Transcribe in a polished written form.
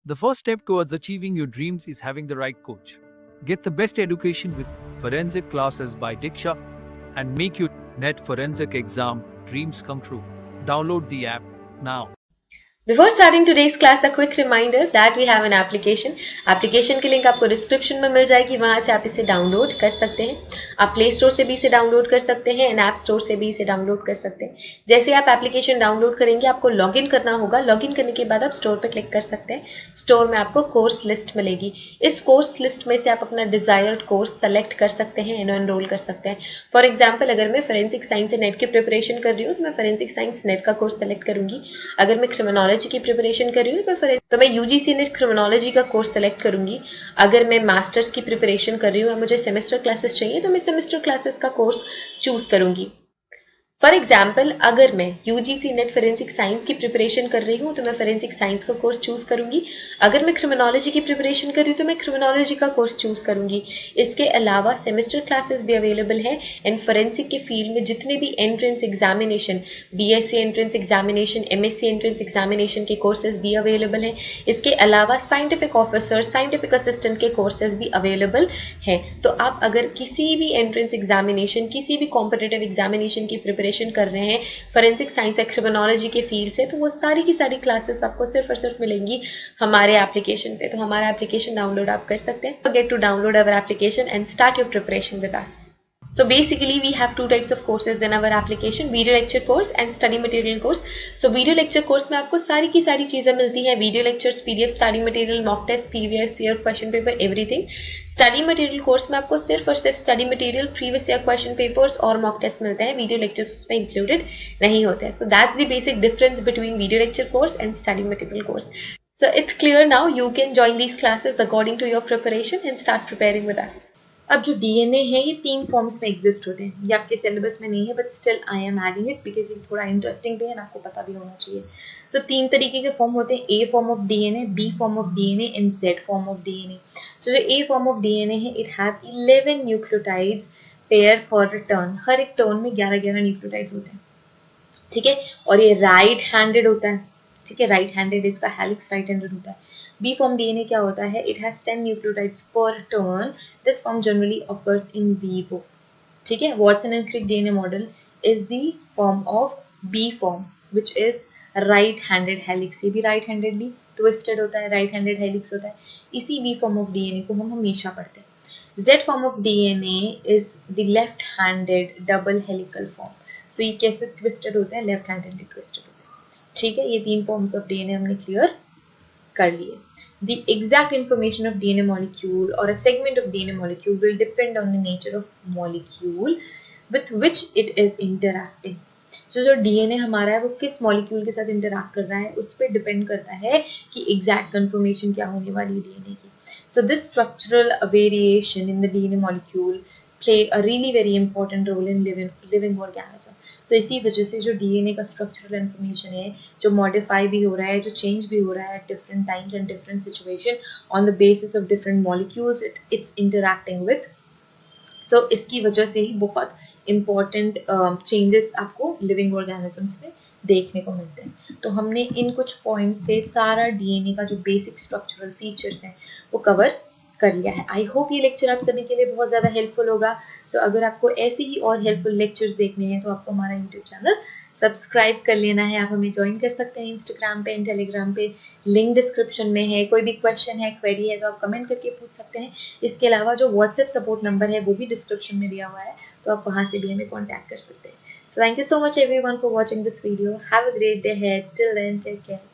The first step towards achieving your dreams is having the right coach. Get the best education with forensic classes by Diksha and make your NET forensic exam dreams come true. Download the app now. Before starting today's class, a quick reminder that we have an application. Application की link आपको description में मिल जाएगी, वहां से आप इसे download कर सकते हैं. आप प्ले स्टोर से भी इसे डाउनलोड कर सकते हैं एंड ऐप स्टोर से भी इसे डाउनलोड कर सकते हैं. जैसे आप एप्लीकेशन डाउनलोड करेंगे आपको लॉगिन करना होगा. लॉगिन करने के बाद आप स्टोर पर क्लिक कर सकते हैं. स्टोर में आपको कोर्स लिस्ट मिलेगी. इस कोर्स लिस्ट में से आप अपना डिजायर्ड कोर्स सेलेक्ट कर सकते हैं एंड एनरोल कर सकते हैं. फॉर एग्जाम्पल, अगर मैं फोरेंसिक साइंस नेट की प्रिपरेशन कर रही हूँ तो मैं फोरेंसिक साइंस नेट का कोर्स सेलेक्ट करूंगी. अगर मैं क्रिमिनोलॉजी की प्रिपरेशन कर रही हूँ तो मैं यूजीसी नेट क्रिमिनोलॉजी का कोर्स सेलेक्ट करूंगी. अगर मैं मास्टर्स की प्रिपरेशन कर रही हूँ, मुझे सेमेस्टर क्लासेस चाहिए तो मैं सेमेस्टर क्लासेस का कोर्स चूज करूंगी. फॉर एग्जाम्पल, अगर मैं यूजीसी नेट फोरेंसिक साइंस की प्रिपरेशन कर रही हूँ तो मैं फोरेंसिक साइंस का कोर्स चूज करूंगी. अगर मैं क्रिमिनोलॉजी की प्रिपरेशन कर रही हूँ तो मैं क्रिमिनोलॉजी का कोर्स चूज करूंगी. इसके अलावा सेमेस्टर क्लासेस भी अवेलेबल है एंड फोरेंसिक के फील्ड में जितने भी entrance examination, BSc entrance examination, MSc entrance examination के कोर्सेज भी अवेलेबल हैं. इसके अलावा साइंटिफिक ऑफिसर, साइंटिफिक असिस्टेंट के कोर्सेज भी अवेलेबल हैं. तो आप अगर किसी भी एंट्रेंस एग्जामिनेशन, किसी भी कॉम्पिटिटिव एग्जामिनेशन की प्रिपरेशन कर रहे हैं फोरेंसिक साइंस या क्रिमिनोलॉजी के फील्ड से, तो वो सारी की सारी क्लासेस आपको सिर्फ और सिर्फ मिलेंगी हमारे एप्लीकेशन पे. तो हमारा एप्लीकेशन डाउनलोड आप कर सकते हैं. Forget to download our application and start your preparation with us. So basically we have two types of courses in our application, video lecture course and study material course. So video lecture course में आपको सारी की सारी चीजें मिलती हैं. Video lectures, PDF, study material, mock test, previous year question paper, everything. Study material course में आपको सिर्फ और सिर्फ study material, previous year question papers और मॉक टेस्ट मिलते हैं. वीडियो लेक्चर्स उसमें इंक्लूडेड नहीं होते हैं. So that's the basic difference between video lecture course and study material course. So it's clear now. You can join these classes according to your preparation and start preparing with us. अब जो DNA है ये 3 forms में exist होते हैं. ये आपके syllabus में नहीं है but still I am adding it because ये थोड़ा इंटरेस्टिंग भी है ना, आपको पता भी होना चाहिए. सो 3 तरीके के फॉर्म होते हैं. A form of DNA, B form of DNA and Z form of DNA. So जो ए फॉर्म ऑफ डीएनए है, it have 11 nucleotides pair for return. हर एक टर्न में 11 न्यूक्लियोटाइड्स होते हैं. ठीक है, और ये राइट हैंडेड होता है. ठीक है, राइट हैंडेड, इसका हेलिक्स राइट हैंडेड होता है. बी फॉर्म डीएनए क्या होता है? It has 10 nucleotides per turn. This form generally occurs in vivo. ठीक है, Watson and Crick DNA model is the form of B form which is right handed helix. ये भी right handedly twisted होता है, right handed helix होता है. इसी B form of DNA को हम हमेशा पढ़ते हैं. Z form of DNA is the left handed double helical form. So ये कैसे ट्विस्टेड होते हैं? लेफ्ट हैंडेडली ट्विस्टेड होते हैं. ठीक है, ये 3 फॉर्म्स ऑफ डीएनए हमने क्लियर कर लिए. The exact information of DNA molecule or a segment of DNA molecule will depend on the nature of molecule with which it is interacting. So जो DNA हमारा है वो किस मॉलिक्यूल के साथ इंटरैक्ट कर रहा है उस पर डिपेंड करता है कि एग्जैक्ट कंफर्मेशन क्या होने वाली है डीएनए की. So this structural variation in the DNA molecule play a really very important role in living organism. So इसी वजह से जो डीएनए का स्ट्रक्चरल इन्फॉर्मेशन है, जो मॉडिफाई भी हो रहा है, जो चेंज भी हो रहा है different times and different situation on the basis of different molecules it's interacting with. So इसकी वजह से ही बहुत इंपॉर्टेंट चेंजेस आपको लिविंग ऑर्गेनिजम्स में देखने को मिलते हैं. तो हमने इन कुछ पॉइंट्स से सारा डीएनए का जो बेसिक स्ट्रक्चरल फीचर्स हैं वो कवर कर लिया है. आई होप ये लेक्चर आप सभी के लिए बहुत ज़्यादा हेल्पफुल होगा. सो अगर आपको ऐसे ही और हेल्पफुल लेक्चर्स देखने हैं तो आपको हमारा यूट्यूब चैनल सब्सक्राइब कर लेना है. आप हमें ज्वाइन कर सकते हैं इंस्टाग्राम पे एंड टेलीग्राम पे, लिंक डिस्क्रिप्शन में है. कोई भी क्वेश्चन है, क्वेरी है तो आप कमेंट करके पूछ सकते हैं. इसके अलावा जो व्हाट्सएप सपोर्ट नंबर है वो भी डिस्क्रिप्शन में दिया हुआ है, तो आप वहाँ से भी हमें कॉन्टैक्ट कर सकते हैं. So thank you so much everyone for watching this video. Have a great day ahead. Till then, take care.